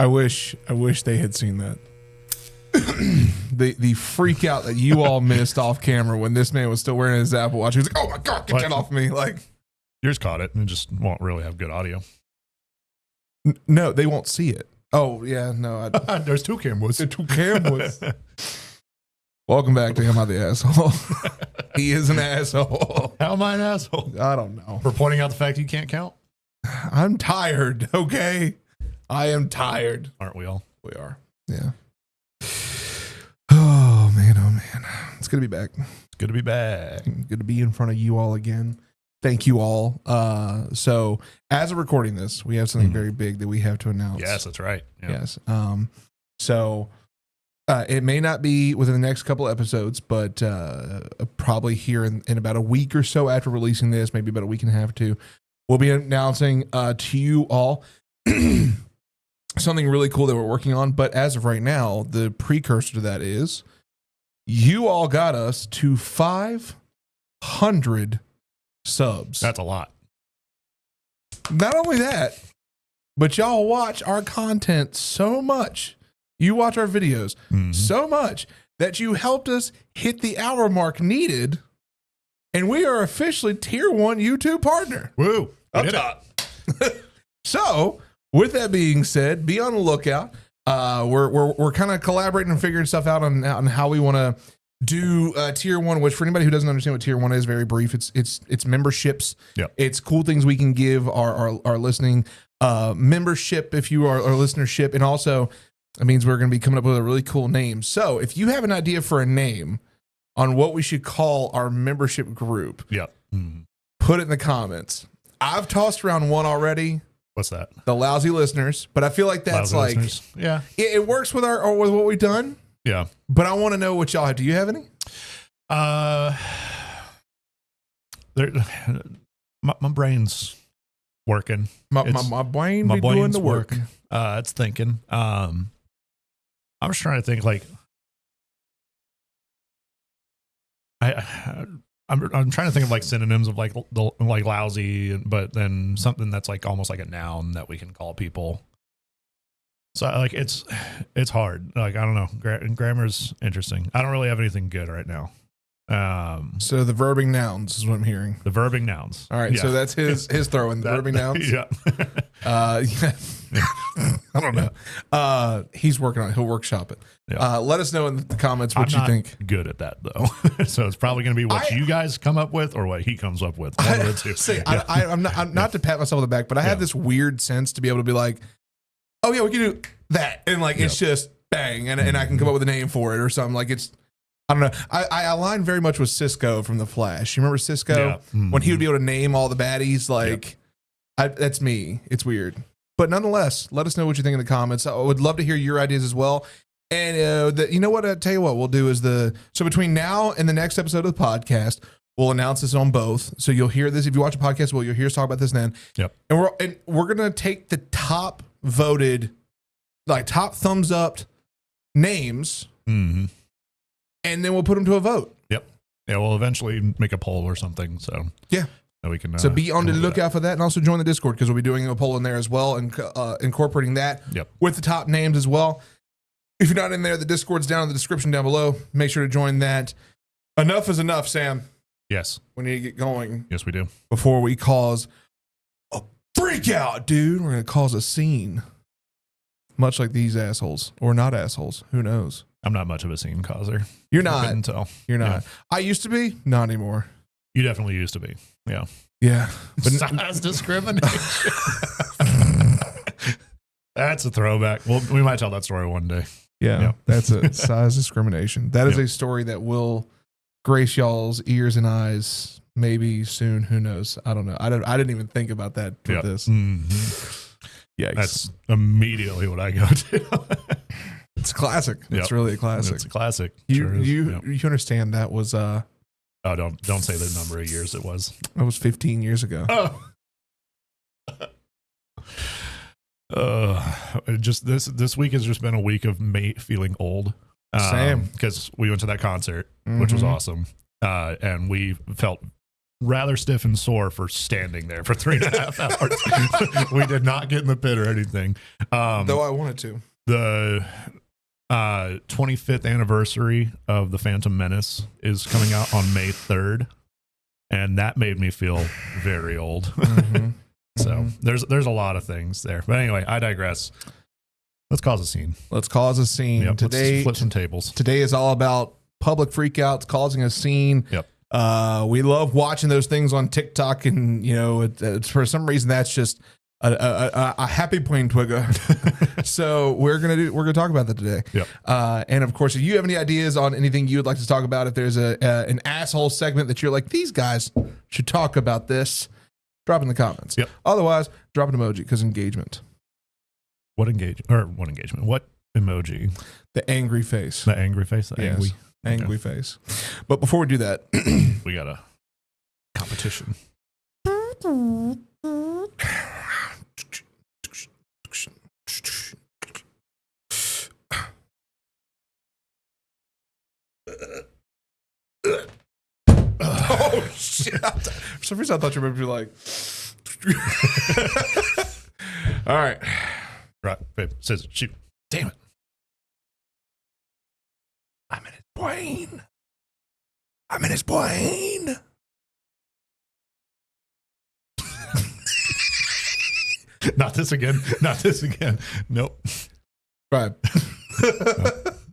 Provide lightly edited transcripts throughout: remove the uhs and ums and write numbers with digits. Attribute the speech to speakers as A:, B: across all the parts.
A: I wish they had seen that. the freak out that you all missed off camera when this man was still wearing his Apple Watch. He was like, "Oh my God, get that off me!" Like
B: yours caught it and just won't really have good audio.
A: No, they won't see it. Oh yeah, no.
B: There's two cameras.
A: There's two cameras. Welcome back to Am I the Asshole? He is an asshole.
B: How am I an asshole?
A: I don't know.
B: For pointing out the fact you can't count.
A: I'm tired. Okay, I am tired.
B: Aren't we all?
A: We are. Yeah. Oh man, it's good to be back.
B: It's good to be back.
A: Good to be in front of you all again. Thank you all. So as of recording this, we have something very big that we have to announce.
B: Yes, that's right. Yeah.
A: Yes. So it may not be within the next couple of episodes, but probably here in about a week or so after releasing this, maybe about a week and a half or two, we'll be announcing to you all something really cool that we're working on. But as of right now, the precursor to that is you all got us to 500 subs.
B: That's a lot.
A: Not only that, but y'all watch our content so much. You watch our videos so much that you helped us hit the hour mark needed, and we are officially tier 1 YouTube partner.
B: Woo!
A: Up top. So, with that being said, be on the lookout. We're kind of collaborating and figuring stuff out on how we want to do tier 1, which for anybody who doesn't understand what tier 1 is, very brief. It's memberships.
B: Yep.
A: It's cool things we can give our listening membership if you are our listenership, and also it means we're going to be coming up with a really cool name. So if you have an idea for a name on what we should call our membership group, put it in the comments. I've tossed around one already.
B: What's that?
A: The Lousy Listeners, but I feel like that's
B: Lousy
A: like
B: listeners. Yeah,
A: it works with with what we've done.
B: Yeah,
A: but I want to know what y'all have. Do you have any?
B: My brain's working.
A: My brain be doing the work.
B: It's thinking. I'm just trying to think. Like, I'm trying to think of like synonyms of like lousy, but then something that's like almost like a noun that we can call people. So like it's hard. Like I don't know. Grammar's interesting. I don't really have anything good right now.
A: So the verbing nouns is what I'm hearing.
B: The verbing nouns.
A: All right. Yeah. So that's his throw in the verbing nouns.
B: Yeah.
A: Yeah. I don't know. He's working on it. He'll workshop it. Yeah. Let us know in the comments what you think.
B: Good at that though. So it's probably going to be what you guys come up with or what he comes up with. One of the two.
A: See, yeah. I'm not to pat myself on the back, but I have this weird sense to be able to be like, oh yeah, we can do that, and like it's just bang, and I can come up with a name for it or something. Like it's. I don't know. I align very much with Cisco from The Flash. You remember Cisco? Yeah. When he would be able to name all the baddies? Like, that's me. It's weird. But nonetheless, let us know what you think in the comments. I would love to hear your ideas as well. And you know what? I'll tell you what we'll do is so between now and the next episode of the podcast, we'll announce this on both. So you'll hear this. If you watch a podcast, you'll hear us talk about this then. Yep. And we're going to take the top voted, like top thumbs up names. Mm-hmm. And then we'll put them to a vote. Yep.
B: Yeah, we'll eventually make a poll or something. So
A: yeah,
B: that we can.
A: So be on the lookout for that, and also join the Discord because we'll be doing a poll in there as well, and incorporating that with the top names as well. If you're not in there, the Discord's down in the description down below. Make sure to join that. Enough is enough, Sam.
B: Yes.
A: We need to get going.
B: Yes, we do.
A: Before we cause a freak out, dude, we're going to cause a scene. Much like these assholes, or not assholes. Who knows?
B: I'm not much of a scene causer.
A: You're not. You're not.
B: Yeah.
A: I used to be. Not anymore.
B: You definitely used to be. Yeah.
A: Yeah.
B: But size discrimination. That's a throwback. Well, we might tell that story one day.
A: Yeah. That's a size discrimination. That is a story that will grace y'all's ears and eyes maybe soon. Who knows? I don't know. I didn't even think about that with this. Mm-hmm. Yeah.
B: That's immediately what I go to.
A: It's a classic. It's really a classic.
B: It's a classic.
A: You understand that was
B: oh, don't say the number of years it was.
A: That was 15 years ago.
B: Just this week has just been a week of me feeling old.
A: Same.
B: Because we went to that concert, which was awesome. And we felt rather stiff and sore for standing there for 3.5 hours. We did not get in the pit or anything.
A: Though I wanted to.
B: The 25th anniversary of The Phantom Menace is coming out on May 3rd. And that made me feel very old. Mm-hmm. So there's a lot of things there. But anyway, I digress. Let's cause a scene.
A: Let's cause a scene.
B: Yep,
A: today,
B: let's flip some tables.
A: Today is all about public freakouts, causing a scene.
B: Yep.
A: We love watching those things on TikTok, and it's for some reason that's just a happy plain twigger. So we're gonna talk about that today.
B: Yep.
A: And of course, if you have any ideas on anything you would like to talk about, if there's an asshole segment that you're like, these guys should talk about this, drop in the comments.
B: Yep.
A: Otherwise, drop an emoji because engagement.
B: What engagement? What emoji?
A: The angry face.
B: The angry face. The
A: Yes. Angry face. But before we do that,
B: we got a competition.
A: Oh shit! For some reason, I thought you were going to be like. All right.
B: Right, babe. Says shoot. Damn it.
A: I'm in his brain. I'm in his brain.
B: Not this again. Not this again. Nope.
A: Right.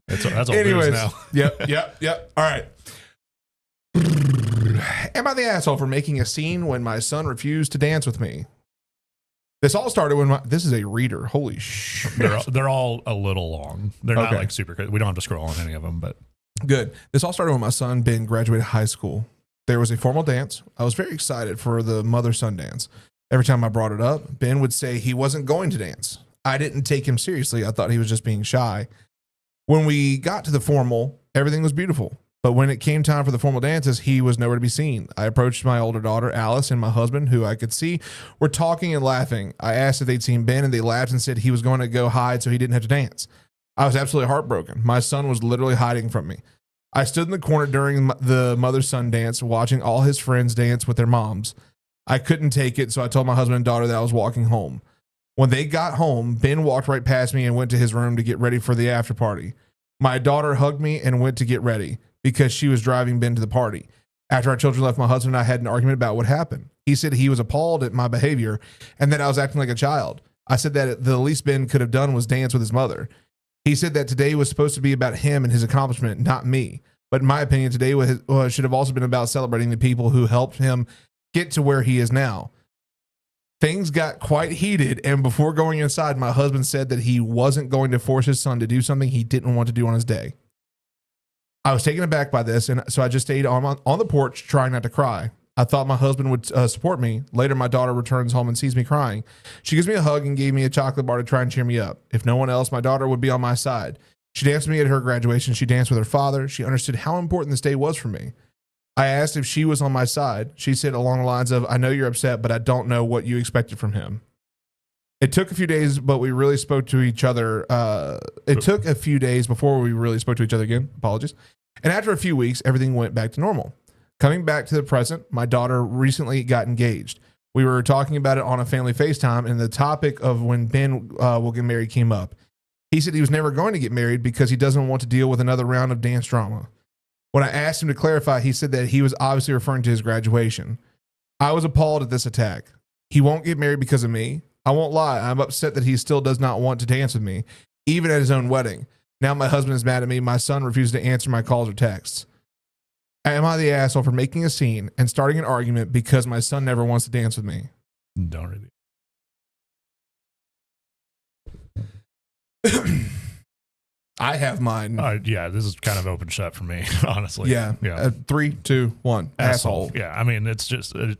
B: That's all
A: Anyways,
B: now.
A: Yep. All right. Am I the asshole for making a scene when my son refused to dance with me? This all started when this is a reader. Holy shit.
B: They're all a little long. They're not like super crazy. We don't have to scroll on any of them, but
A: good. This all started when my son Ben graduated high school. There was a formal dance. I was very excited for the mother-son dance. Every time I brought it up, Ben would say he wasn't going to dance. I didn't take him seriously. I thought he was just being shy. When we got to the formal, everything was beautiful. But when it came time for the formal dances, he was nowhere to be seen. I approached my older daughter, Alice, and my husband, who I could see were talking and laughing. I asked if they'd seen Ben, and they laughed and said he was going to go hide so he didn't have to dance. I was absolutely heartbroken. My son was literally hiding from me. I stood in the corner during the mother-son dance, watching all his friends dance with their moms. I couldn't take it, so I told my husband and daughter that I was walking home. When they got home, Ben walked right past me and went to his room to get ready for the after party. My daughter hugged me and went to get ready because she was driving Ben to the party. After our children left, my husband and I had an argument about what happened. He said he was appalled at my behavior and that I was acting like a child. I said that the least Ben could have done was dance with his mother. He said that today was supposed to be about him and his accomplishment, not me. But in my opinion, today should have also been about celebrating the people who helped him get to where he is now. Things got quite heated, and before going inside, my husband said that he wasn't going to force his son to do something he didn't want to do on his day. I was taken aback by this, and so I just stayed on the porch trying not to cry. I thought my husband would support me. Later, my daughter returns home and sees me crying. She gives me a hug and gave me a chocolate bar to try and cheer me up. If no one else, my daughter would be on my side. She danced with me at her graduation. She danced with her father. She understood how important this day was for me. I asked if she was on my side. She said along the lines of, I know you're upset, but I don't know what you expected from him. It took a few days, but we really spoke to each other. It took a few days before we really spoke to each other again. Apologies. And after a few weeks, everything went back to normal. Coming back to the present, my daughter recently got engaged. We were talking about it on a family FaceTime, and the topic of when Ben will get married came up. He said he was never going to get married because he doesn't want to deal with another round of dance drama. When I asked him to clarify, he said that he was obviously referring to his graduation. I was appalled at this attack. He won't get married because of me. I won't lie. I'm upset that he still does not want to dance with me, even at his own wedding. Now my husband is mad at me. My son refuses to answer my calls or texts. Am I the asshole for making a scene and starting an argument because my son never wants to dance with me?
B: Don't really.
A: I have mine.
B: Yeah, this is kind of open shut for me, honestly.
A: Yeah. 3, 2, 1. Asshole.
B: Yeah, I mean, it's just the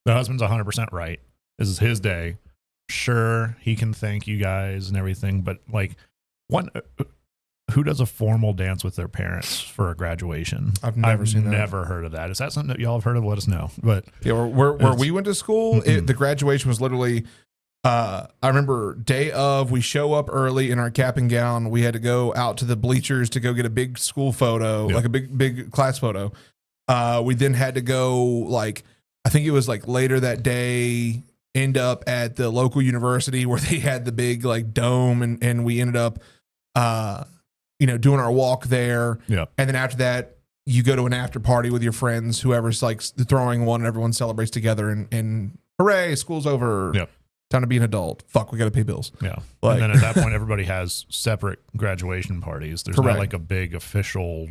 B: husband's 100% right. This is his day. Sure, he can thank you guys and everything, but like, who does a formal dance with their parents for a graduation?
A: I've never
B: heard of that. Is that something that y'all have heard of? Let us know. But
A: yeah, where we went to school, the graduation was literally. I remember day of, we show up early in our cap and gown. We had to go out to the bleachers to go get a big school photo, like a big class photo. We then had to go like I think it was like later that day, end up at the local university where they had the big like dome, and we ended up, doing our walk there.
B: Yeah.
A: And then after that, you go to an after party with your friends, whoever's like throwing one, and everyone celebrates together, and hooray, school's over.
B: Yep.
A: Time to be an adult. Fuck, we got to pay bills.
B: Yeah.
A: Like,
B: and then at that point, everybody has separate graduation parties. There's
A: Correct.
B: not like a big official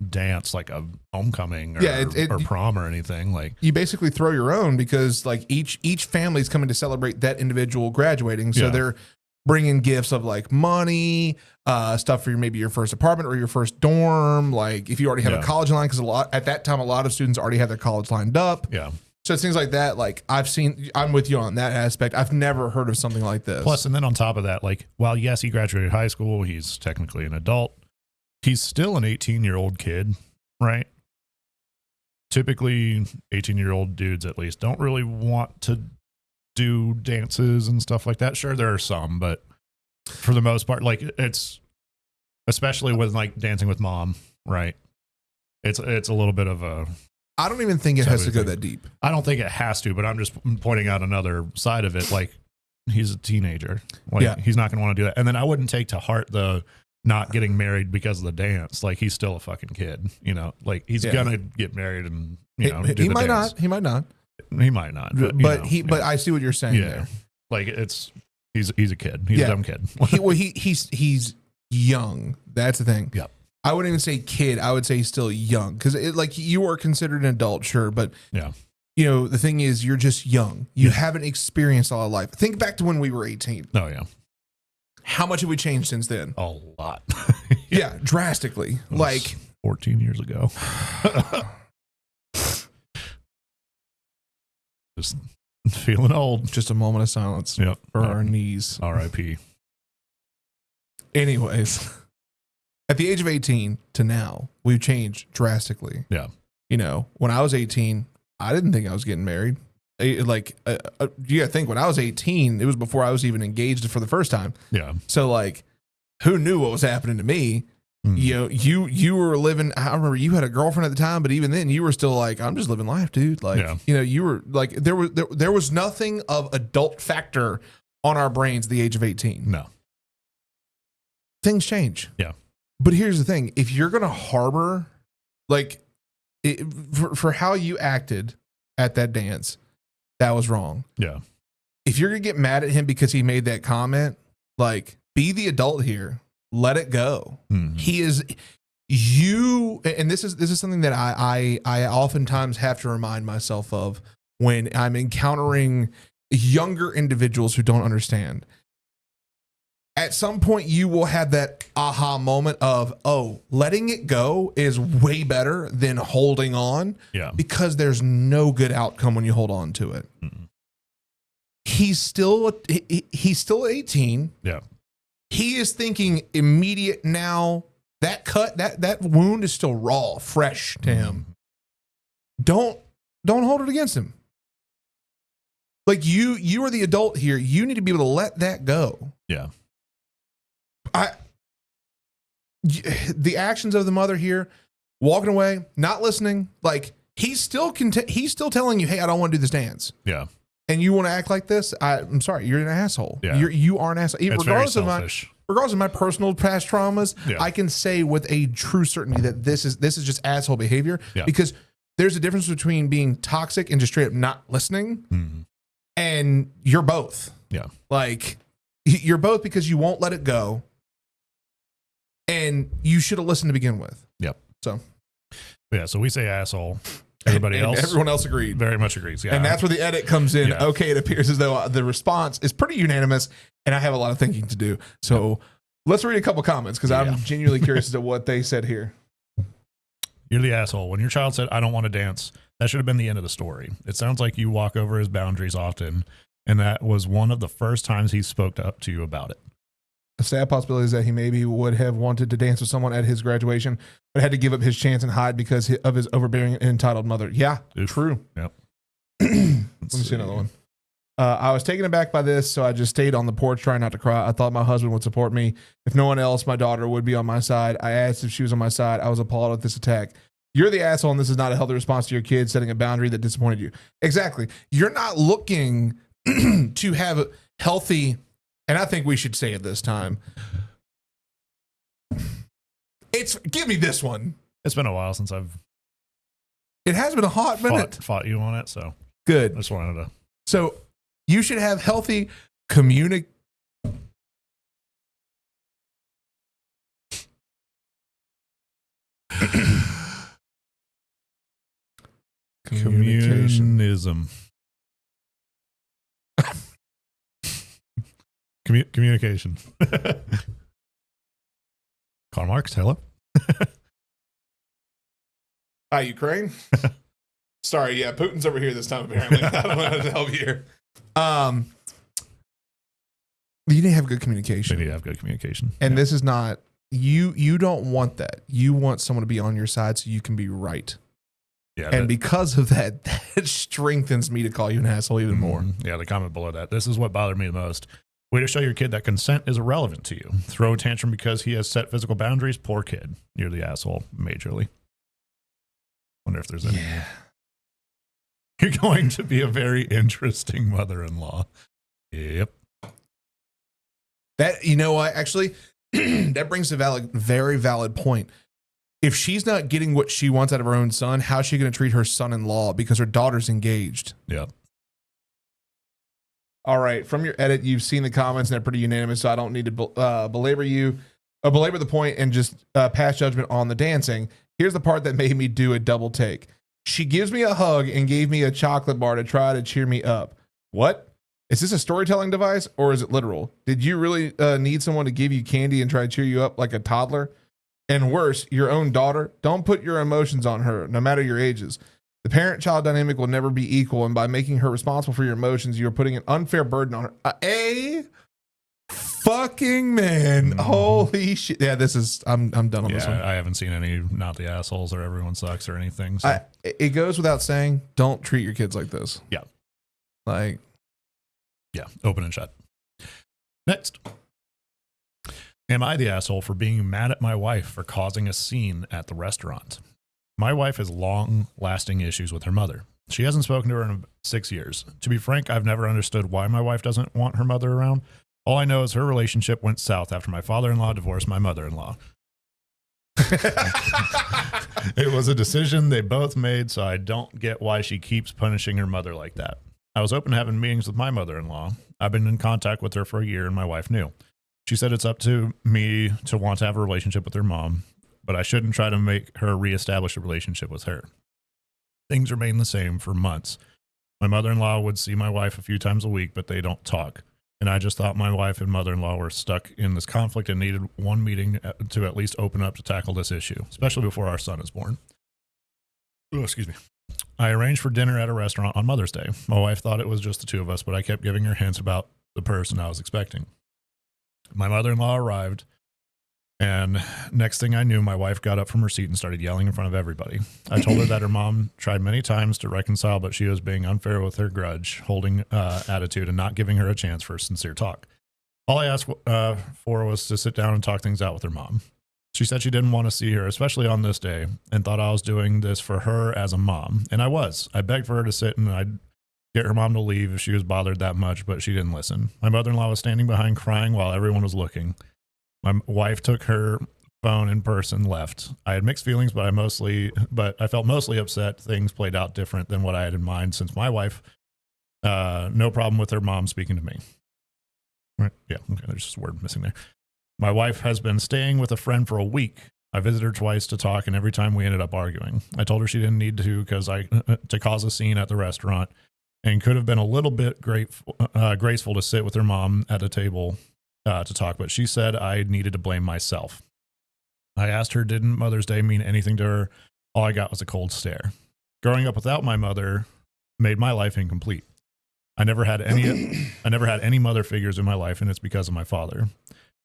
B: dance, like a homecoming or, or prom or anything. Like,
A: you basically throw your own, because like each family's coming to celebrate that individual graduating. So they're bringing gifts of like money, stuff for maybe your first apartment or your first dorm. Like if you already have a college line, because at that time, a lot of students already had their college lined up.
B: Yeah.
A: So it's things like that. Like I'm with you on that aspect. I've never heard of something like this.
B: Plus, and then on top of that, like, while yes, he graduated high school, he's technically an adult. He's still an 18-year-old kid, right? Typically, 18-year-old dudes, at least, don't really want to do dances and stuff like that. Sure, there are some, but for the most part, like, it's, especially with like Dancing with Mom, right? It's a little bit of a,
A: I don't even think it has to go that deep.
B: I don't think it has to, but I'm just pointing out another side of it. Like, he's a teenager. Like, he's not going to want to do that. And then I wouldn't take to heart the not getting married because of the dance. Like, he's still a fucking kid, like he's going to get married and, do
A: he
B: the
A: might
B: dance.
A: not. He might not.
B: He might not.
A: But I see what you're saying there.
B: Like, he's a kid. He's a dumb kid.
A: He's young. That's the thing.
B: Yeah.
A: I wouldn't even say kid. I would say he's still young, because like you are considered an adult, sure, but the thing is, you're just young. You haven't experienced a lot of life. Think back to when we were 18.
B: Oh yeah.
A: How much have we changed since then?
B: A lot.
A: Yeah, drastically. Like
B: 14 years ago. Just feeling old.
A: Just a moment of silence for our knees.
B: R.I.P.
A: Anyways. At the age of 18 to now, we've changed drastically.
B: Yeah.
A: When I was 18, I didn't think I was getting married. You got to think, when I was 18, it was before I was even engaged for the first time.
B: Yeah.
A: So like, who knew what was happening to me? You were living, I remember you had a girlfriend at the time, but even then you were still like, I'm just living life, dude. Like, you were like, there was nothing of adult factor on our brains at the age of 18.
B: No.
A: Things change.
B: Yeah.
A: But here's the thing. If you're going to harbor, like, for how you acted at that dance, that was wrong.
B: Yeah.
A: If you're going to get mad at him because he made that comment, like, be the adult here. Let it go. Mm-hmm. He is you. And this is something that I oftentimes have to remind myself of when I'm encountering younger individuals who don't understand. At some point, you will have that aha moment of, oh, letting it go is way better than holding on.
B: Yeah.
A: Because there's no good outcome when you hold on to it. Mm-hmm. He's still 18.
B: Yeah.
A: He is thinking immediate now. That cut, that wound is still raw, fresh to him. Don't hold it against him. Like, you are the adult here. You need to be able to let that go.
B: Yeah.
A: The actions of the mother here, walking away, not listening, like, he's still telling you, hey, I don't want to do this dance.
B: Yeah.
A: And you want to act like this? I'm sorry, you're an asshole.
B: Yeah.
A: You are an asshole.
B: It's
A: regardless
B: of
A: my personal past traumas, I can say with a true certainty that this is just asshole behavior.
B: Yeah.
A: Because there's a difference between being toxic and just straight up not listening, and you're both.
B: Yeah.
A: Like, you're both, because you won't let it go. And you should have listened to begin with.
B: Yep.
A: So
B: we say asshole. Everyone else agreed. Very much agrees. Yeah.
A: And that's where the edit comes in. Yeah. Okay, it appears as though the response is pretty unanimous, and I have a lot of thinking to do. So let's read a couple comments, because I'm genuinely curious as to what they said here.
B: You're the asshole. When your child said, I don't want to dance, that should have been the end of the story. It sounds like you walk over his boundaries often, and that was one of the first times he spoke up to you about it.
A: A sad possibility is that he maybe would have wanted to dance with someone at his graduation, but had to give up his chance and hide because of his overbearing and entitled mother. Yeah, true.
B: Yep.
A: Let me see another one. I was taken aback by this, so I just stayed on the porch trying not to cry. I thought my husband would support me. If no one else, my daughter would be on my side. I asked if she was on my side. I was appalled at this attack. You're the asshole, and this is not a healthy response to your kid setting a boundary that disappointed you. Exactly. You're not looking to have healthy, and I think we should say it this time. Give me this one.
B: It's been a while since
A: It has been a hot minute.
B: Fought you on it, so
A: good.
B: I just wanted to.
A: So you should have healthy communication.
B: Communism. Communication. Karl Marx, hello.
A: Hi, Ukraine. Sorry, yeah, Putin's over here this time, apparently. I don't know how to help you here. You need to have good communication.
B: You need to have good communication.
A: And this is not, you don't want that. You want someone to be on your side so you can be right.
B: Yeah,
A: and because of that, that strengthens me to call you an asshole even more.
B: Yeah, the comment below that. This is what bothered me the most. Way to show your kid that consent is irrelevant to you. Throw a tantrum because he has set physical boundaries. Poor kid. You're the asshole, majorly. Wonder if there's any.
A: Yeah.
B: You're going to be a very interesting mother-in-law. Yep.
A: That, you know what, actually, that brings a very valid point. If she's not getting what she wants out of her own son, how's she going to treat her son-in-law because her daughter's engaged?
B: Yeah.
A: All right. From your edit, you've seen the comments and they're pretty unanimous, so I don't need to belabor the point and just pass judgment on the dancing. Here's the part that made me do a double take. She gives me a hug and gave me a chocolate bar to try to cheer me up. What? Is this a storytelling device or is it literal? Did you really need someone to give you candy and try to cheer you up like a toddler? And worse, your own daughter? Don't put your emotions on her, no matter your ages. The parent-child dynamic will never be equal, and by making her responsible for your emotions, you are putting an unfair burden on her. Fucking man. Holy shit. Yeah, I'm done on this one.
B: I haven't seen any Not the Assholes or Everyone Sucks or anything. So.
A: It goes without saying, don't treat your kids like this.
B: Yeah.
A: Yeah,
B: open and shut. Next. Am I the asshole for being mad at my wife for causing a scene at the restaurant? My wife has long-lasting issues with her mother. She hasn't spoken to her in 6 years. To be frank, I've never understood why my wife doesn't want her mother around. All I know is her relationship went south after my father-in-law divorced my mother-in-law. It was a decision they both made, so I don't get why she keeps punishing her mother like that. I was open to having meetings with my mother-in-law. I've been in contact with her for a year, and my wife knew. She said it's up to me to want to have a relationship with her mom, but I shouldn't try to make her reestablish a relationship with her. Things remained the same for months. My mother-in-law would see my wife a few times a week, but they don't talk. And I just thought my wife and mother-in-law were stuck in this conflict and needed one meeting to at least open up to tackle this issue, especially before our son is born. Oh, excuse me. I arranged for dinner at a restaurant on Mother's Day. My wife thought it was just the two of us, but I kept giving her hints about the person I was expecting. My mother-in-law arrived, and next thing I knew, my wife got up from her seat and started yelling in front of everybody. I told her that her mom tried many times to reconcile, but she was being unfair with her grudge, holding attitude, and not giving her a chance for a sincere talk. All I asked for was to sit down and talk things out with her mom. She said she didn't want to see her, especially on this day, and thought I was doing this for her as a mom. And I was. I begged for her to sit, and I'd get her mom to leave if she was bothered that much, but she didn't listen. My mother-in-law was standing behind crying while everyone was looking. My wife took her phone in person, left. I had mixed feelings, but I felt mostly upset. Things played out different than what I had in mind, since my wife, no problem with her mom speaking to me. Right? Yeah, okay, there's just a word missing there. My wife has been staying with a friend for a week. I visited her twice to talk, and every time we ended up arguing. I told her she didn't need to to cause a scene at the restaurant, and could have been a little bit graceful to sit with her mom at a table to talk, but she said I needed to blame myself. I asked her, didn't Mother's Day mean anything to her? All I got was a cold stare. Growing up without my mother made my life incomplete. I never had any mother figures in my life, and it's because of my father.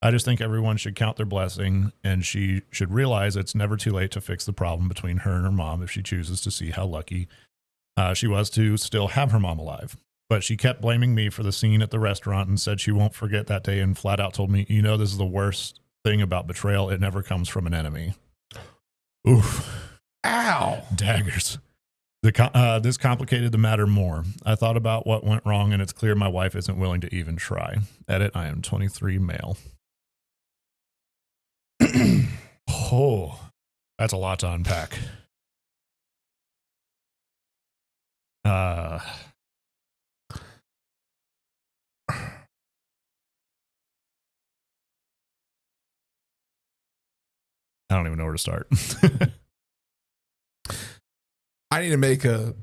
B: I just think everyone should count their blessing, and she should realize it's never too late to fix the problem between her and her mom if she chooses to see how lucky she was to still have her mom alive. But she kept blaming me for the scene at the restaurant and said she won't forget that day, and flat out told me, this is the worst thing about betrayal. It never comes from an enemy. Oof.
A: Ow.
B: Daggers. This complicated the matter more. I thought about what went wrong, and it's clear my wife isn't willing to even try. Edit, I am 23 male. Oh, that's a lot to unpack. I don't even know where to start.
A: I need to make a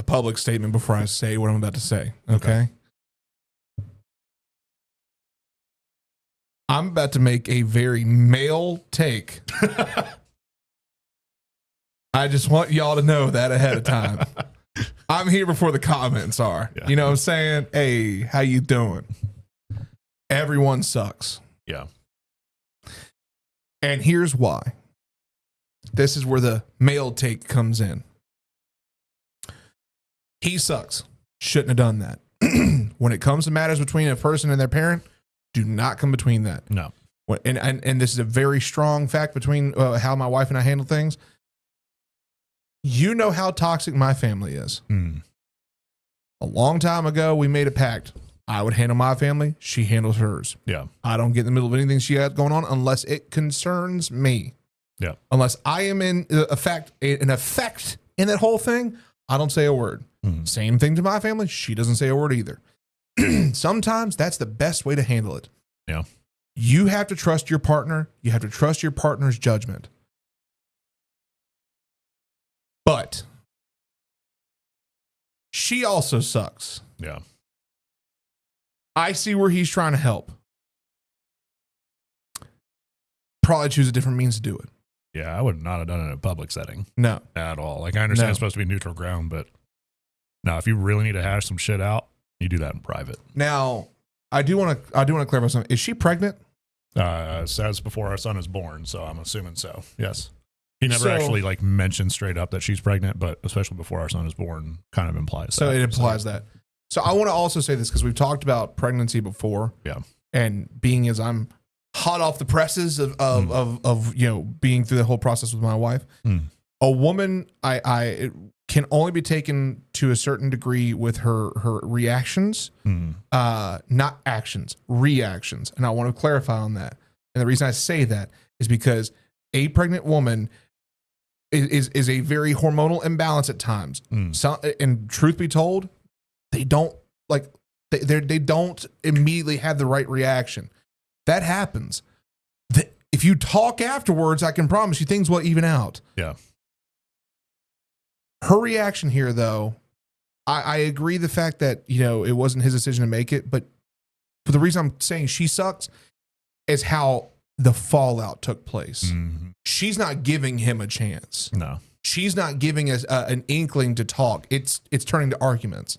A: public statement before I say what I'm about to say. Okay. I'm about to make a very male take. I just want y'all to know that ahead of time. I'm here before the comments are. Yeah. You know what I'm saying? Hey, how you doing? Everyone sucks.
B: Yeah.
A: And here's why. This is where the male take comes in. He sucks. Shouldn't have done that. When it comes to matters between a person and their parent, do not come between that.
B: No.
A: And this is a very strong fact between how my wife and I handle things. You know how toxic my family is. A long time ago, we made a pact. I would handle my family. She handles hers.
B: Yeah.
A: I don't get in the middle of anything she has going on unless it concerns me.
B: Yeah. Unless
A: I am in effect in that whole thing, I don't say a word. Same thing to my family. She doesn't say a word either. Sometimes that's the best way to handle it.
B: Yeah.
A: You have to trust your partner. You have to trust your partner's judgment. But she also sucks.
B: Yeah.
A: I see where he's trying to help. Probably choose a different means to do it.
B: Yeah, I would not have done it in a public setting.
A: No.
B: At all. Like, I understand it's supposed to be neutral ground, but no, if you really need to hash some shit out, you do that in private.
A: Now, I do want to clarify something. Is she pregnant?
B: Says before our son is born, so I'm assuming so. Yes. He never actually like mentioned straight up that she's pregnant, but especially before our son is born, kind of implies
A: so that. So it implies that. So I want to also say this because we've talked about pregnancy before.
B: Yeah.
A: And being as I'm hot off the presses of you know, being through the whole process with my wife. A woman I can only be taken to a certain degree with her reactions, not actions, reactions. And I want to clarify on that. And the reason I say that is because a pregnant woman is a very hormonal imbalance at times. So, and truth be told, they don't they don't immediately have the right reaction. That happens. If you talk afterwards, I can promise you things will even out.
B: Yeah.
A: Her reaction here, though, I agree the fact that, you know, it wasn't his decision to make it, but for the reason I'm saying she sucks is how the fallout took place. She's not giving him a chance.
B: No.
A: She's not giving us an inkling to talk. It's turning to arguments.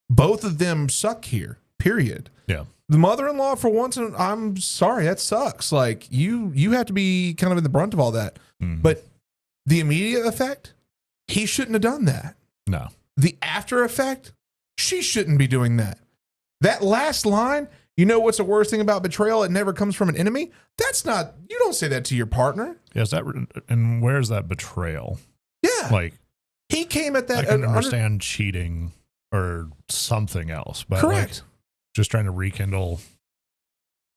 A: Both of them suck here, period.
B: Yeah.
A: The mother-in-law, for once, I'm sorry, that sucks. Like, you have to be kind of in the brunt of all that. But the immediate effect, he shouldn't have done that.
B: No.
A: The after effect, she shouldn't be doing that. That last line, you know what's the worst thing about betrayal? It never comes from an enemy. That's not, you don't say that to your partner.
B: Yes, and where's that betrayal?
A: Yeah.
B: Like,
A: he came at that.
B: I can understand cheating or something else, but
A: correct.
B: Like, just trying to rekindle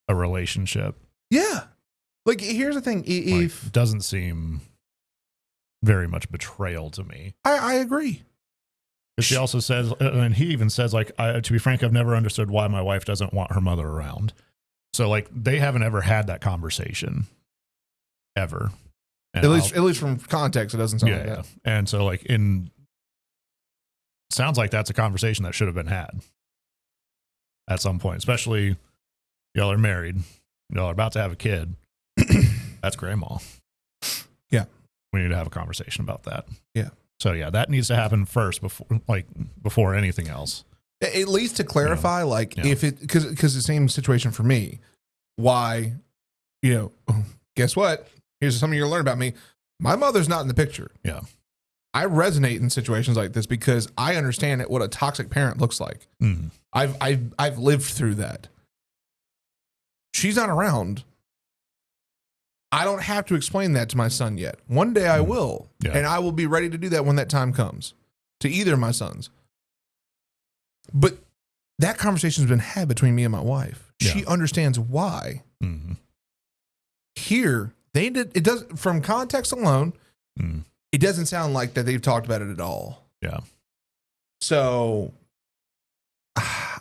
B: a relationship.
A: Yeah. Like, here's the thing. If
B: like, doesn't seem very much betrayal to me.
A: I agree.
B: She also says, and he even says, like, to be frank, I've never understood why my wife doesn't want her mother around. So, like, they haven't ever had that conversation. Ever. And
A: at least from context, it doesn't sound like that.
B: And so, like, sounds like that's a conversation that should have been had at some point, especially y'all are married, y'all are about to have a kid. That's grandma.
A: Yeah.
B: We need to have a conversation about that.
A: Yeah.
B: So yeah, that needs to happen first before anything else.
A: At least to clarify, if it, because the same situation for me, why, you know, guess what? Here's something you're gonna learn about me. My mother's not in the picture.
B: Yeah.
A: I resonate in situations like this because I understand what a toxic parent looks like. I've lived through that. She's not around. I don't have to explain that to my son yet. One day I will.
B: Yeah.
A: And I will be ready to do that when that time comes to either of my sons. But that conversation's been had between me and my wife.
B: Yeah.
A: She understands why.
B: Mm-hmm.
A: Here, it does from context alone, it doesn't sound like that they've talked about it at all.
B: Yeah.
A: So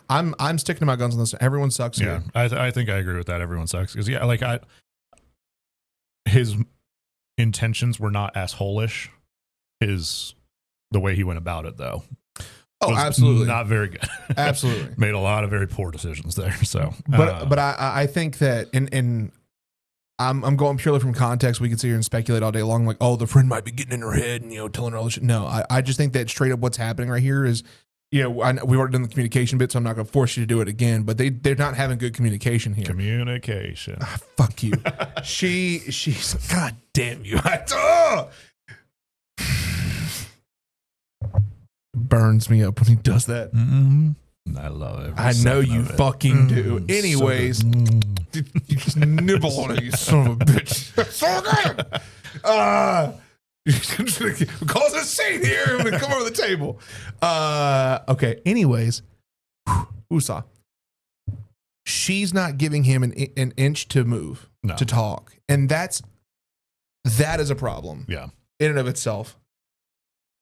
A: I'm sticking to my guns on this. Everyone sucks here.
B: I think I agree with that. Everyone sucks. Because his intentions were not asshole-ish. The way he went about it, though.
A: Oh, absolutely.
B: Not very good.
A: Absolutely.
B: Made a lot of very poor decisions there. So,
A: but I think that in I'm going purely from context. We can sit here and speculate all day long, like, oh, the friend might be getting in her head and telling her all this shit. No, I just think that straight up what's happening right here is, we already done the communication bit, so I'm not going to force you to do it again. But they're not having good communication here.
B: Communication.
A: Fuck you. She's God damn you. Burns me up when he does that.
B: Mm-hmm. I love it.
A: I know you fucking do. Anyways, you just nibble on it, you son of a bitch. So good. Cause a scene here. I'm gonna come over the table. Okay. Anyways, Usa. She's not giving him an inch to move, to talk, and that is a problem.
B: Yeah.
A: In and of itself.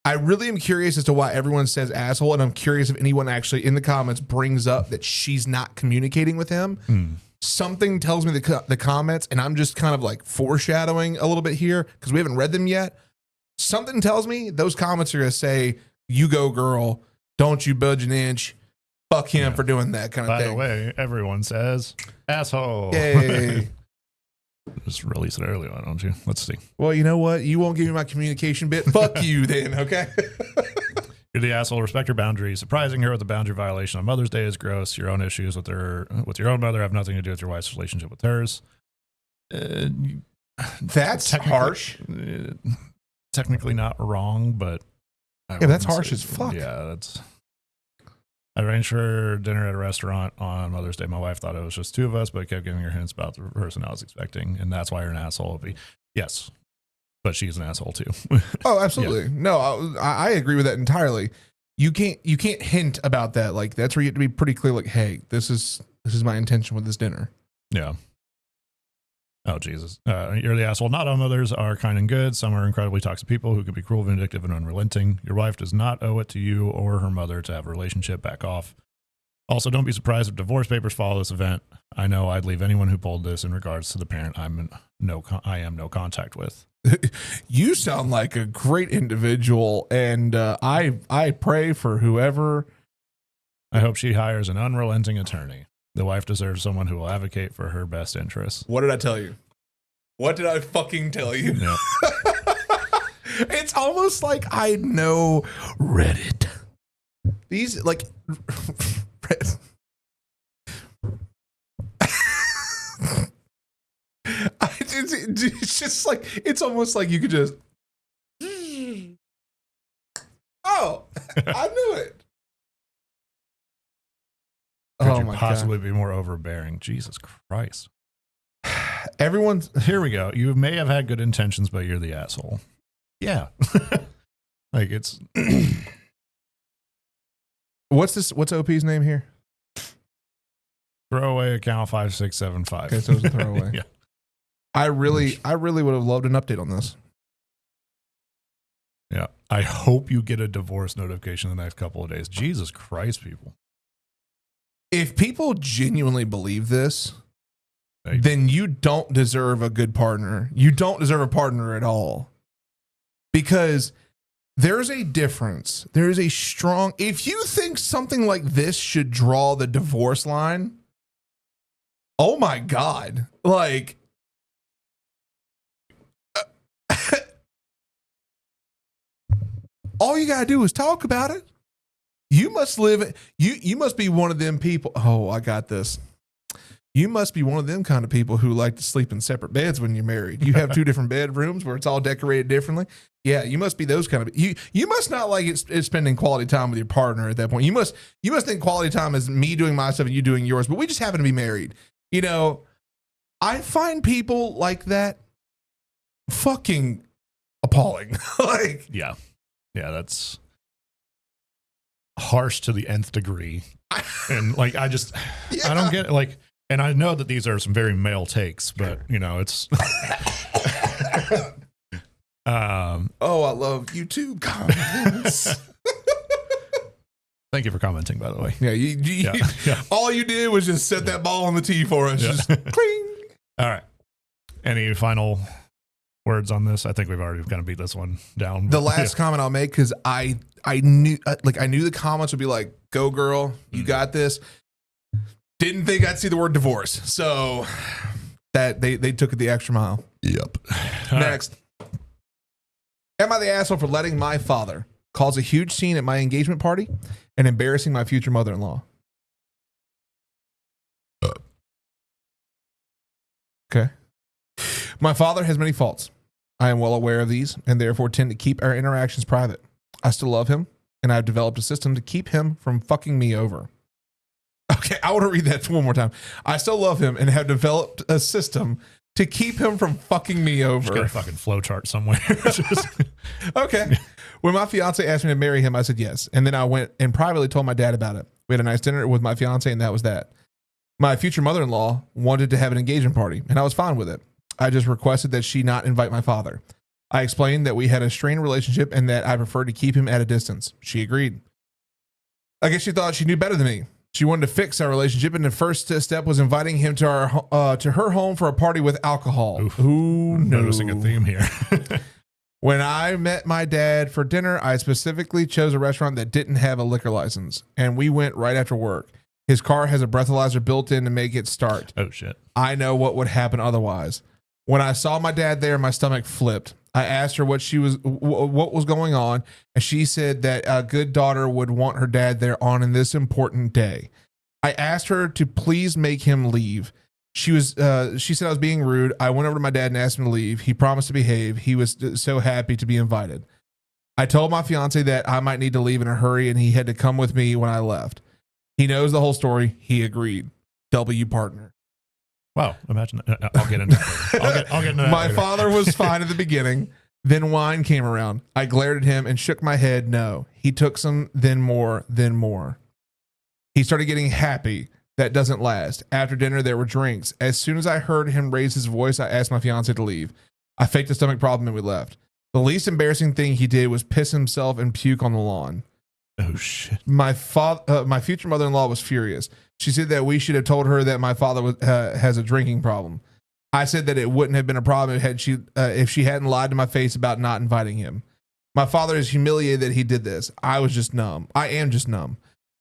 A: I really am curious as to why everyone says asshole, and I'm curious if anyone actually in the comments brings up that she's not communicating with him. Something tells me the comments, and I'm just kind of like foreshadowing a little bit here because we haven't read them yet. Something tells me those comments are going to say, you go girl, don't you budge an inch, fuck him for doing that kind of thing.
B: By the way, everyone says asshole.
A: Yay.
B: Just release it early, why don't you? Let's see.
A: Well, you know what? You won't give me my communication bit. Fuck you then, okay?
B: You're the asshole. Respect your boundaries. Surprising her with a boundary violation on Mother's Day is gross. Your own issues with your own mother have nothing to do with your wife's relationship with hers.
A: That's harsh.
B: Technically not wrong, but
A: that's harsh as fuck.
B: Yeah, I arranged for dinner at a restaurant on Mother's Day. My wife thought it was just two of us, but kept giving her hints about the person I was expecting, and that's why you're an asshole. Yes, but she's an asshole too.
A: Oh, absolutely. Yeah. No, I agree with that entirely. You can't hint about that. Like that's where you have to be pretty clear. Like, hey, this is my intention with this dinner.
B: Yeah. Oh, Jesus. You're the asshole. Not all mothers are kind and good. Some are incredibly toxic people who can be cruel, vindictive, and unrelenting. Your wife does not owe it to you or her mother to have a relationship. Back off. Also, don't be surprised if divorce papers follow this event. I know I'd leave anyone who pulled this in regards to the parent I am no contact with.
A: You sound like a great individual, and I pray for whoever.
B: I hope she hires an unrelenting attorney. The wife deserves someone who will advocate for her best interests.
A: What did I tell you? What did I fucking tell you?
B: Yep.
A: It's almost like I know Reddit. These, like... it's just like... It's almost like you could just... Oh, I knew it.
B: Could you possibly be more overbearing? Jesus Christ.
A: Everyone's...
B: Here we go. You may have had good intentions, but you're the asshole. Yeah. Like it's...
A: What's OP's name here?
B: Throwaway account 5675.
A: Okay, so it was a throwaway.
B: Yeah.
A: I really would have loved an update on this.
B: Yeah. I hope you get a divorce notification in the next couple of days. Jesus Christ, people.
A: If people genuinely believe this, then you don't deserve a good partner. You don't deserve a partner at all. Because there's a difference. There is a strong... If you think something like this should draw the divorce line, oh my God. Like... all you got to do is talk about it. You must live... You must be one of them people... Oh, I got this. You must be one of them kind of people who like to sleep in separate beds when you're married. You have two different bedrooms where it's all decorated differently. Yeah, you must be those kind of... You must not like it's spending quality time with your partner at that point. You must think quality time is me doing my stuff and you doing yours, but we just happen to be married. You know, I find people like that fucking appalling. Like,
B: yeah, that's harsh to the nth degree. And like, I don't get it. Like, and I know that these are some very male takes, but you know, it's.
A: Oh, I love YouTube comments.
B: Thank you for commenting, by the way.
A: Yeah, yeah. All you did was just set that ball on the tee for us. Just cling.
B: All right. Any final words on this? I think we've already kind of beat this one down.
A: The last comment I'll make, because I knew the comments would be like, "Go girl, you got this." Didn't think I'd see the word divorce, so that they took it the extra mile.
B: Yep.
A: Next. Am I the asshole for letting my father cause a huge scene at my engagement party and embarrassing my future mother-in-law? Okay. My father has many faults. I am well aware of these and therefore tend to keep our interactions private. I still love him, and I've developed a system to keep him from fucking me over. Okay, I want to read that one more time. I still love him and have developed a system to keep him from fucking me over.
B: Just got a fucking flowchart somewhere.
A: Okay. When my fiance asked me to marry him, I said yes. And then I went and privately told my dad about it. We had a nice dinner with my fiance, and that was that. My future mother-in-law wanted to have an engagement party, and I was fine with it. I just requested that she not invite my father. I explained that we had a strained relationship and that I preferred to keep him at a distance. She agreed. I guess she thought she knew better than me. She wanted to fix our relationship, and the first step was inviting him to her home for a party with alcohol.
B: Ooh, no. Noticing a theme here.
A: When I met my dad for dinner, I specifically chose a restaurant that didn't have a liquor license, and we went right after work. His car has a breathalyzer built in to make it start.
B: Oh, shit.
A: I know what would happen otherwise. When I saw my dad there, my stomach flipped. I asked her what was going on, and she said that a good daughter would want her dad there on this important day. I asked her to please make him leave. She said I was being rude. I went over to my dad and asked him to leave. He promised to behave. He was so happy to be invited. I told my fiance that I might need to leave in a hurry, and he had to come with me when I left. He knows the whole story. He agreed. W partner.
B: Wow, imagine that. I'll get into that. I'll get into that
A: My
B: later.
A: father was fine at the beginning. Then wine came around. I glared at him and shook my head no. He took some, then more, then more. He started getting happy. That doesn't last. After dinner, there were drinks. As soon as I heard him raise his voice, I asked my fiance to leave. I faked a stomach problem and we left. The least embarrassing thing he did was piss himself and puke on the lawn.
B: Oh, shit.
A: My future mother-in-law was furious. She said that we should have told her that my father has a drinking problem. I said that it wouldn't have been a problem if she hadn't lied to my face about not inviting him. My father is humiliated that he did this. I was just numb. I am just numb.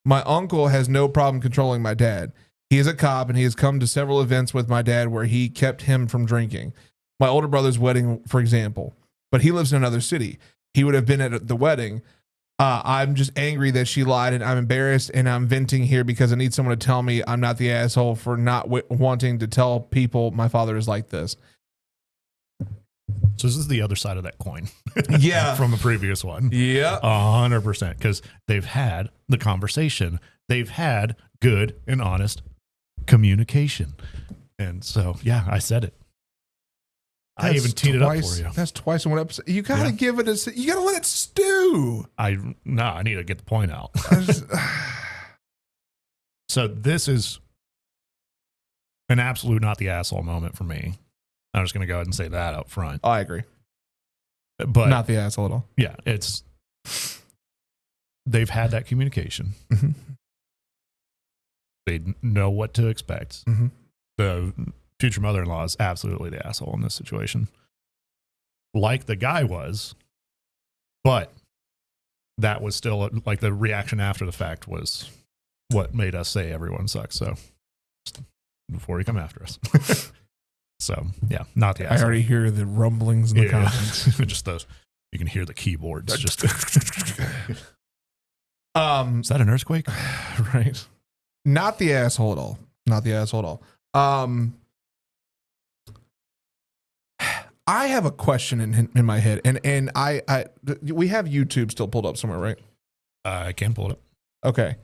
A: My uncle has no problem controlling my dad. He is a cop, and he has come to several events with my dad where he kept him from drinking. My older brother's wedding, for example. But he lives in another city. He would have been at the wedding. I'm just angry that she lied, and I'm embarrassed, and I'm venting here because I need someone to tell me I'm not the asshole for not wanting to tell people my father is like this.
B: So this is the other side of that coin.
A: Yeah.
B: From the previous one.
A: Yeah.
B: 100%. Because they've had the conversation. They've had good and honest communication. And so, yeah, I said it. I even teed it up for you.
A: That's twice in one episode. You got to give it you got to let it stew.
B: I need to get the point out. So this is an absolute not the asshole moment for me. I'm just going to go ahead and say that up front.
A: I agree.
B: But
A: not the asshole at all.
B: Yeah, they've had that communication.
A: Mm-hmm.
B: They know what to expect.
A: Mm-hmm.
B: The future mother-in-law is absolutely the asshole in this situation. Like the guy was, but that was still like the reaction after the fact was what made us say everyone sucks. So before you come after us. So yeah, not the asshole.
A: I already hear the rumblings in the comments.
B: Just those. You can hear the keyboards. Just
A: is
B: that an earthquake?
A: Right. Not the asshole at all. Not the asshole at all. I have a question in my head, and we have YouTube still pulled up somewhere, right?
B: I can pull it up.
A: Okay.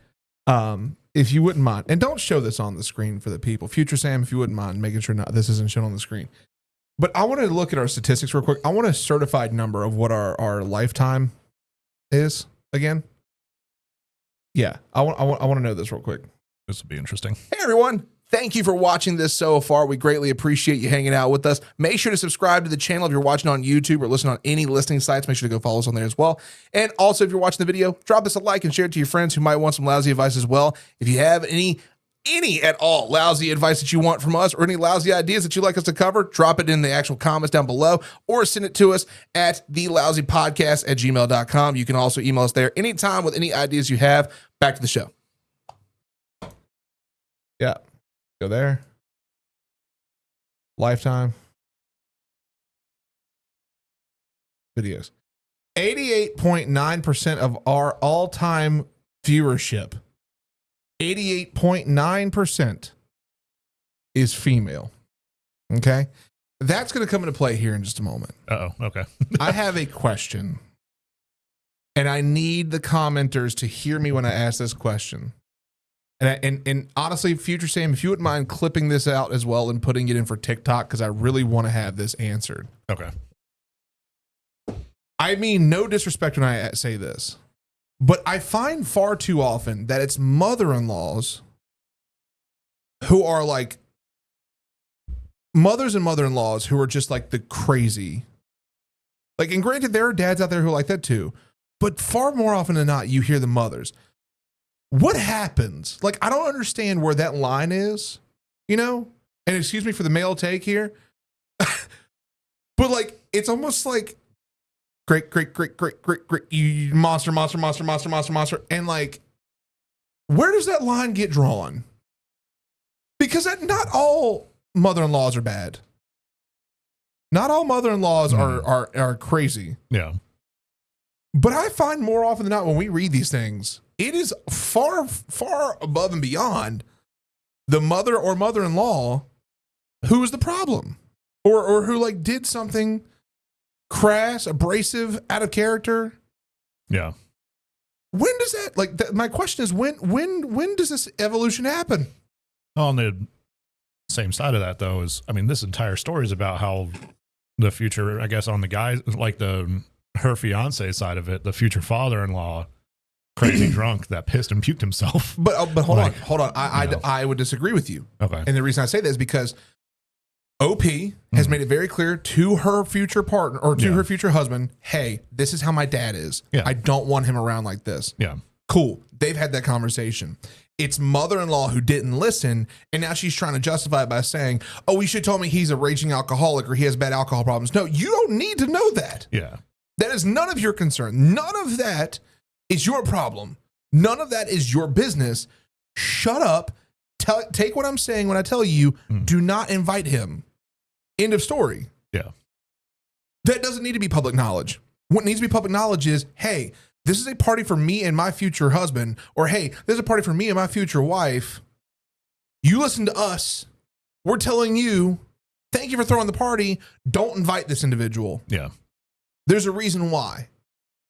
A: If you wouldn't mind, and don't show this on the screen for the people. Future Sam, if you wouldn't mind making sure this isn't shown on the screen. But I want to look at our statistics real quick. I want a certified number of what our lifetime is again. Yeah, I want to know this real quick.
B: This would be interesting.
C: Hey everyone, thank you for watching this so far. We greatly appreciate you hanging out with us. Make sure to subscribe to the channel if you're watching on YouTube or listening on any listening sites. Make sure to go follow us on there as well. And also, if you're watching the video, drop us a like and share it to your friends who might want some lousy advice as well. If you have any at all lousy advice that you want from us or any lousy ideas that you'd like us to cover, drop it in the actual comments down below or send it to us at thelousypodcast@gmail.com. You can also email us there anytime with any ideas you have. Back to the show.
A: Yeah, go there. Lifetime videos. 88.9% of our all-time viewership. 88.9% is female. Okay. That's going to come into play here in just a moment.
B: Okay.
A: I have a question, and I need the commenters to hear me when I ask this question. And honestly, Future Sam, if you wouldn't mind clipping this out as well and putting it in for TikTok, because I really want to have this answered.
B: Okay.
A: I mean, no disrespect when I say this, but I find far too often that it's mother-in-laws who are like mothers and mother-in-laws who are just like the crazy. Like, and granted, there are dads out there who are like that too, but far more often than not, you hear the mothers. What happens? Like, I don't understand where that line is, you know? And excuse me for the male take here, but like, it's almost like, great, you monster. And like, where does that line get drawn? Because not all mother-in-laws are bad. Not all mother-in-laws are crazy.
B: Yeah.
A: But I find more often than not when we read these things, it is far, far above and beyond the mother or mother-in-law who is the problem or who like did something crass, abrasive, out of character.
B: Yeah.
A: When does that my question is when does this evolution happen?
B: On the same side of that though is, I mean, this entire story is about how the future, I guess, on the guy, like her fiance side of it, the future father-in-law, crazy drunk that pissed and puked himself.
A: But hold on. I would disagree with you.
B: Okay.
A: And the reason I say that is because OP has made it very clear to her future partner or to her future husband, hey, this is how my dad is.
B: Yeah.
A: I don't want him around like this.
B: Yeah.
A: Cool. They've had that conversation. It's mother-in-law who didn't listen, and now she's trying to justify it by saying, oh, you should tell me he's a raging alcoholic or he has bad alcohol problems. No, you don't need to know that.
B: Yeah.
A: That is none of your concern. None of that is your problem. None of that is your business. Shut up. Take what I'm saying when I tell you, do not invite him. End of story.
B: Yeah.
A: That doesn't need to be public knowledge. What needs to be public knowledge is, hey, this is a party for me and my future husband, or hey, there's a party for me and my future wife. You listen to us. We're telling you, thank you for throwing the party. Don't invite this individual.
B: Yeah.
A: There's a reason why.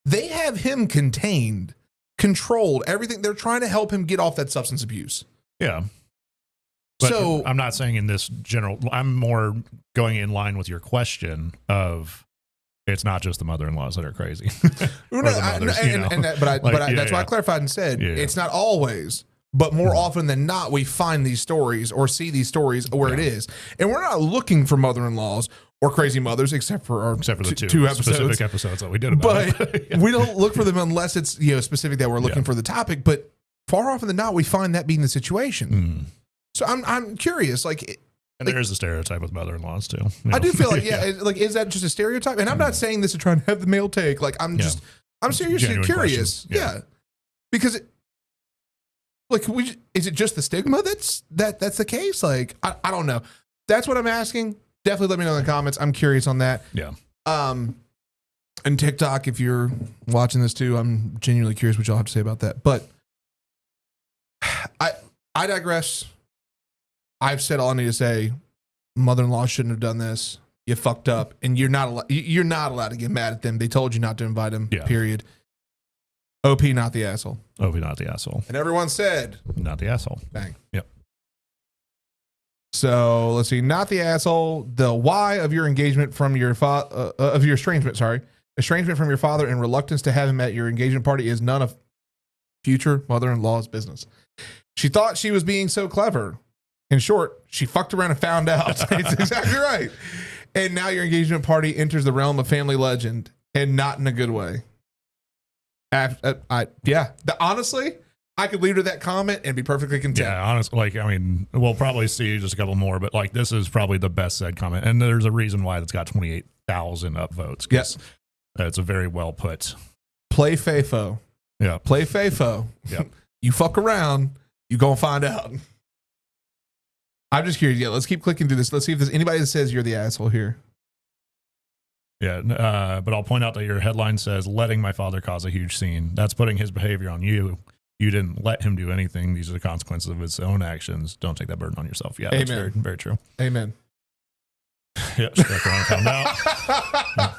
A: They have him contained, controlled, everything. They're trying to help him get off that substance abuse.
B: Yeah. But
A: so
B: I'm not saying in this general, I'm more going in line with your question of it's not just the mother-in-laws that are crazy.
A: That's why I clarified and said it's not always, but more often than not, we find these stories or see these stories where it is. And we're not looking for mother-in-laws or crazy mothers, except for the two
B: specific episodes that we did about it.
A: We don't look for them unless it's specific that we're looking for the topic. But far often than not, we find that being the situation. So I'm curious,
B: and there is a stereotype with mother-in-laws too.
A: I do feel like is that just a stereotype? And I'm not saying this to try and have the male take. Like I'm seriously
B: Genuine
A: curious.
B: question.
A: Because is it just the stigma that's the case? Like I don't know. That's what I'm asking. Definitely let me know in the comments. I'm curious on that.
B: Yeah.
A: And TikTok, if you're watching this too, I'm genuinely curious what y'all have to say about that. But I digress. I've said all I need to say. Mother-in-law shouldn't have done this. You fucked up, and you're not allowed to get mad at them. They told you not to invite him.
B: Yeah.
A: Period. OP, not the asshole.
B: OP, not the asshole.
A: And everyone said,
B: not the asshole.
A: Bang.
B: Yep.
A: So let's see. Not the asshole. The why of your engagement from your of your estrangement. Sorry, estrangement from your father and reluctance to have him at your engagement party is none of future mother-in-law's business. She thought she was being so clever. In short, she fucked around and found out. It's exactly right. And now your engagement party enters the realm of family legend, and not in a good way. Honestly, I could leave to that comment and be perfectly content.
B: Yeah, honestly, like, I mean, we'll probably see just a couple more, but like, this is probably the best said comment. And there's a reason why it's got 28,000 upvotes.
A: Yes.
B: It's a very well put.
A: Play FAFO.
B: Yeah.
A: Play FAFO.
B: Yeah.
A: You fuck around, you gonna find out. I'm just curious. Yeah, let's keep clicking through this. Let's see if there's anybody that says you're the asshole here.
B: Yeah, but I'll point out that your headline says, letting my father cause a huge scene. That's putting his behavior on you. You didn't let him do anything. These are the consequences of his own actions. Don't take that burden on yourself. Yeah, that's very, very true.
A: Amen.
B: Yeah, stuck around, found out.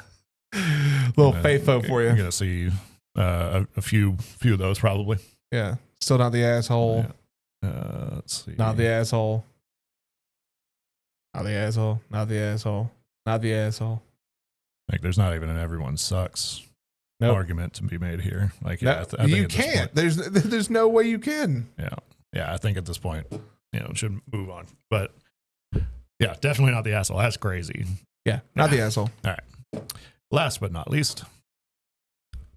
A: Little FAFO for you.
B: You're going to see a few of those probably.
A: Yeah. Still not the asshole.
B: Yeah. Let's see.
A: Not the asshole. Not the asshole. Not the asshole. Not the asshole.
B: Like, there's not even an everyone sucks argument to be made here. Like, yeah,
A: no, you can't. There's no way you can.
B: Yeah. I think at this point, should move on. But yeah, definitely not the asshole. That's crazy.
A: Yeah, not the asshole.
B: All right. Last but not least,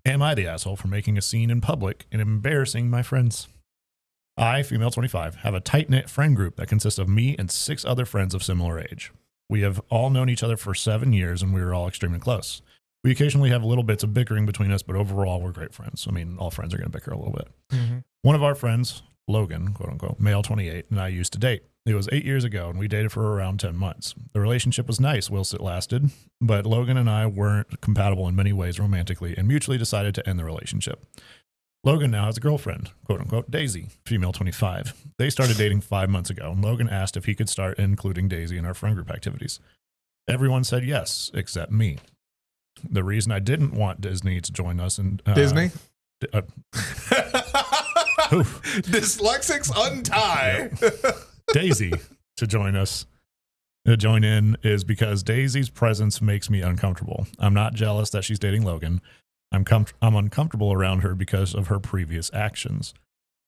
B: am I the asshole for making a scene in public and embarrassing my friends? I, female 25, have a tight-knit friend group that consists of me and 6 other friends of similar age. We have all known each other for 7 years, and we are all extremely close. We occasionally have little bits of bickering between us, but overall, we're great friends. I mean, all friends are going to bicker a little bit. Mm-hmm. One of our friends, Logan, quote unquote, male 28, and I used to date. It was 8 years ago, and we dated for around 10 months. The relationship was nice whilst it lasted, but Logan and I weren't compatible in many ways romantically and mutually decided to end the relationship. Logan now has a girlfriend, quote unquote, Daisy, female 25. They started dating 5 months ago, and Logan asked if he could start including Daisy in our friend group activities. Everyone said yes, except me. The reason I didn't want Disney to join us in
A: Disney? Dyslexics untie.
B: Daisy to join in is because Daisy's presence makes me uncomfortable. I'm not jealous that she's dating Logan. I'm uncomfortable around her because of her previous actions.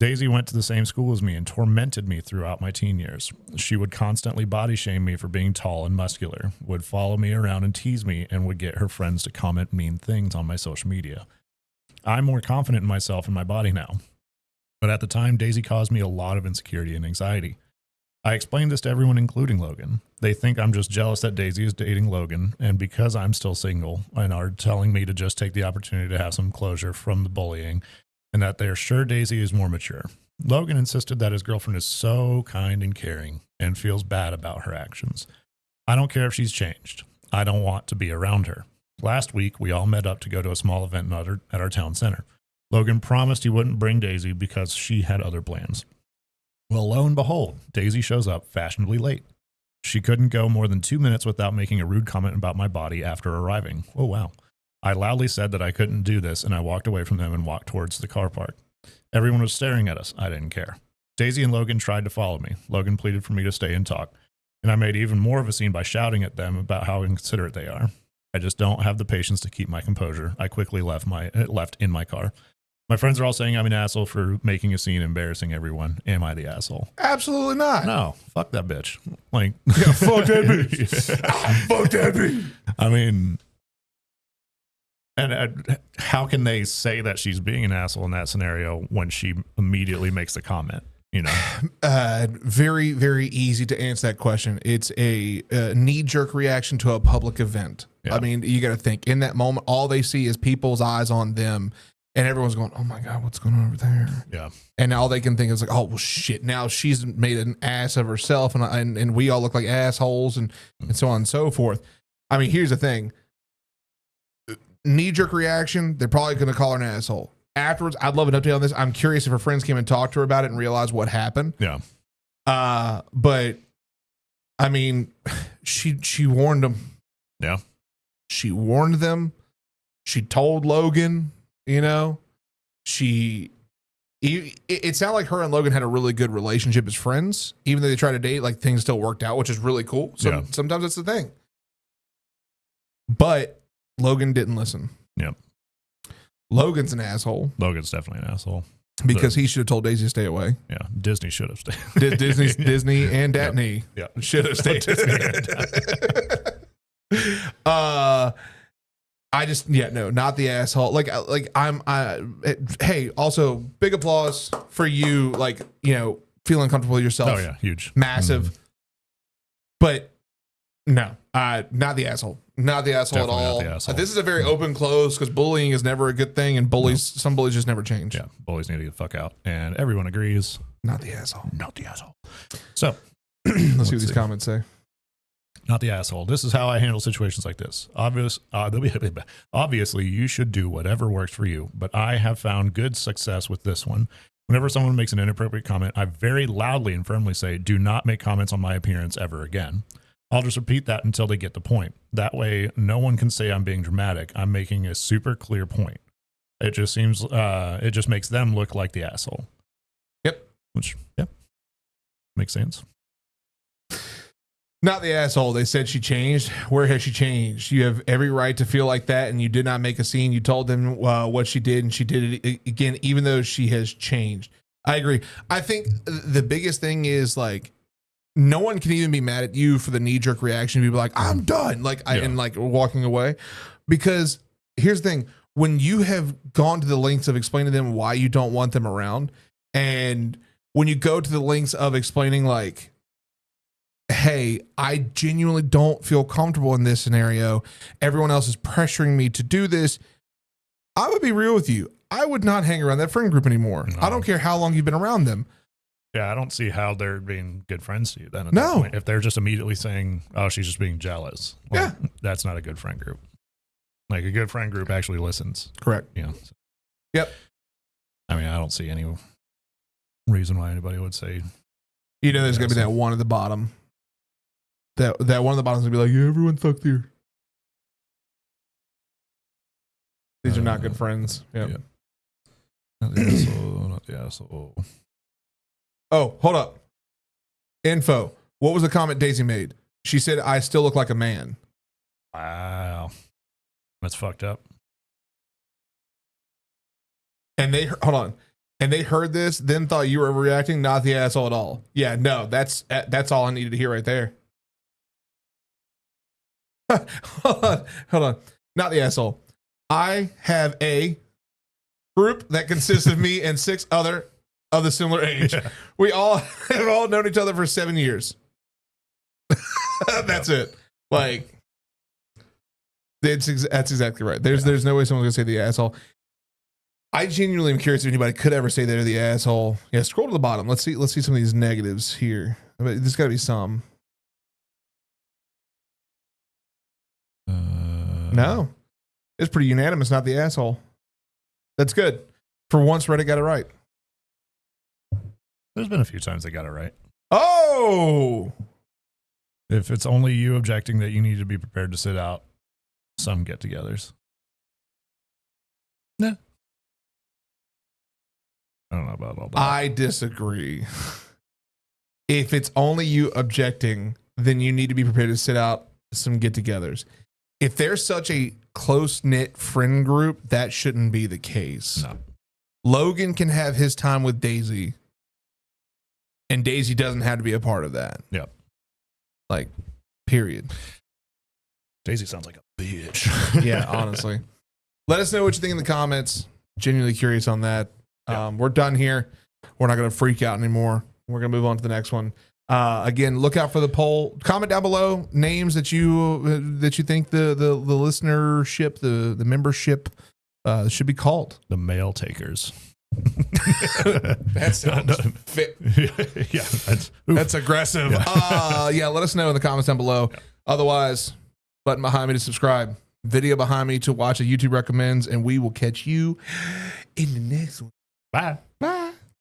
B: Daisy went to the same school as me and tormented me throughout my teen years. She would constantly body shame me for being tall and muscular, would follow me around and tease me, and would get her friends to comment mean things on my social media. I'm more confident in myself and my body now. But at the time, Daisy caused me a lot of insecurity and anxiety. I explained this to everyone, including Logan. They think I'm just jealous that Daisy is dating Logan, and because I'm still single, and are telling me to just take the opportunity to have some closure from the bullying, and that they're sure Daisy is more mature. Logan insisted that his girlfriend is so kind and caring, and feels bad about her actions. I don't care if she's changed. I don't want to be around her. Last week, we all met up to go to a small event at our town center. Logan promised he wouldn't bring Daisy because she had other plans. Well, lo and behold, Daisy shows up fashionably late. She couldn't go more than 2 minutes without making a rude comment about my body after arriving. Oh, wow. I loudly said that I couldn't do this, and I walked away from them and walked towards the car park. Everyone was staring at us. I didn't care. Daisy and Logan tried to follow me. Logan pleaded for me to stay and talk, and I made even more of a scene by shouting at them about how inconsiderate they are. I just don't have the patience to keep my composure. I quickly left in my car. My friends are all saying I'm an asshole for making a scene, embarrassing everyone. Am I the asshole?
A: Absolutely not.
B: No, fuck that bitch. Like,
A: yeah, fuck that bitch. Fuck that bitch.
B: I mean, and how can they say that she's being an asshole in that scenario when she immediately makes the comment?
A: Very, very easy to answer that question. It's a knee-jerk reaction to a public event. Yeah. I mean, you got to think in that moment, all they see is people's eyes on them. And everyone's going, oh my God, what's going on over there?
B: Yeah.
A: And all they can think is like, oh, well, shit. Now she's made an ass of herself and we all look like assholes and so on and so forth. I mean, here's the thing. Knee-jerk reaction, they're probably going to call her an asshole. Afterwards, I'd love an update on this. I'm curious if her friends came and talked to her about it and realized what happened.
B: Yeah.
A: But, I mean, she warned them.
B: Yeah.
A: She warned them. She told Logan. She it sounded like her and Logan had a really good relationship as friends, even though they tried to date. Like things still worked out, which is really cool. So sometimes that's the thing. But Logan didn't listen.
B: Yep.
A: Logan's an asshole.
B: Logan's definitely an asshole.
A: Because he should have told Daisy to stay away.
B: Yeah, Disney should have stayed.
A: Disney and Datney should have stayed. I just not the asshole. Hey, also big applause for you. Like feeling comfortable with yourself.
B: Oh yeah, huge,
A: massive. But no, not the asshole. Not the asshole
B: Definitely
A: at all.
B: not the asshole.
A: This is a very open close because bullying is never a good thing, and some bullies just never change.
B: Yeah, bullies need to get the fuck out, and everyone agrees.
A: Not the asshole.
B: Not the asshole. So
A: let's see what these comments say.
B: Not the asshole. This is how I handle situations like this. Obviously, you should do whatever works for you, but I have found good success with this one. Whenever someone makes an inappropriate comment, I very loudly and firmly say, do not make comments on my appearance ever again. I'll just repeat that until they get the point. That way, no one can say I'm being dramatic. I'm making a super clear point. It just seems, it just makes them look like the asshole.
A: Yep.
B: Which, makes sense.
A: Not the asshole. They said she changed. Where has she changed? You have every right to feel like that, and you did not make a scene. You told them what she did, and she did it again, even though she has changed. I agree. I think the biggest thing is like, no one can even be mad at you for the knee-jerk reaction. People like, I'm done. And walking away. Because here's the thing. When you have gone to the lengths of explaining to them why you don't want them around, and when you go to the lengths of explaining like, hey, I genuinely don't feel comfortable in this scenario. Everyone else is pressuring me to do this. I would be real with you. I would not hang around that friend group anymore. No. I don't care how long you've been around them.
B: Yeah, I don't see how they're being good friends to you then. At
A: no.
B: That point. If they're just immediately saying, oh, she's just being jealous. Well, that's not a good friend group. Like a good friend group actually listens.
A: Correct.
B: Yeah.
A: Yep.
B: I mean, I don't see any reason why anybody would say.
A: There's going to be that one at the bottom. That one at the bottom is going to be like, yeah, everyone sucked here. These are not good friends. Yep.
B: Yeah. Not the asshole. Not the asshole.
A: Oh, hold up. Info. What was the comment Daisy made? She said, I still look like a man.
B: Wow. That's fucked up.
A: And hold on. And they heard this, then thought you were reacting, not the asshole at all. Yeah, no, that's all I needed to hear right there. Hold on. Not the asshole. I have a group that consists of me and 6 other of the similar age. Yeah. We all have all known each other for 7 years. That's it. Like, that's exactly right. There's no way someone's gonna say the asshole. I genuinely am curious if anybody could ever say they're the asshole. Yeah, scroll to the bottom. Let's see some of these negatives here. I mean, there's got to be some. No, it's pretty unanimous. Not the asshole. That's good. For once, Reddit got it right.
B: There's been a few times they got it right.
A: Oh,
B: if it's only you objecting that you need to be prepared to sit out some get-togethers. Nah. I don't know about all that.
A: I disagree. If it's only you objecting, then you need to be prepared to sit out some get-togethers. If there's such a close-knit friend group, that shouldn't be the case.
B: No.
A: Logan can have his time with Daisy, and Daisy doesn't have to be a part of that.
B: Yep.
A: Like, period.
B: Daisy sounds like a bitch.
A: Yeah, honestly. Let us know what you think in the comments. Genuinely curious on that. Yeah. We're done here. We're not going to freak out anymore. We're going to move on to the next one. Again, look out for the poll. Comment down below names that you think the listenership, the membership should be called.
B: The mail takers.
A: That sounds fit.
B: Yeah,
A: that's aggressive. Yeah. Let us know in the comments down below. Yeah. Otherwise, button behind me to subscribe, video behind me to watch a YouTube recommends, and we will catch you in the next one.
B: Bye.
A: Bye.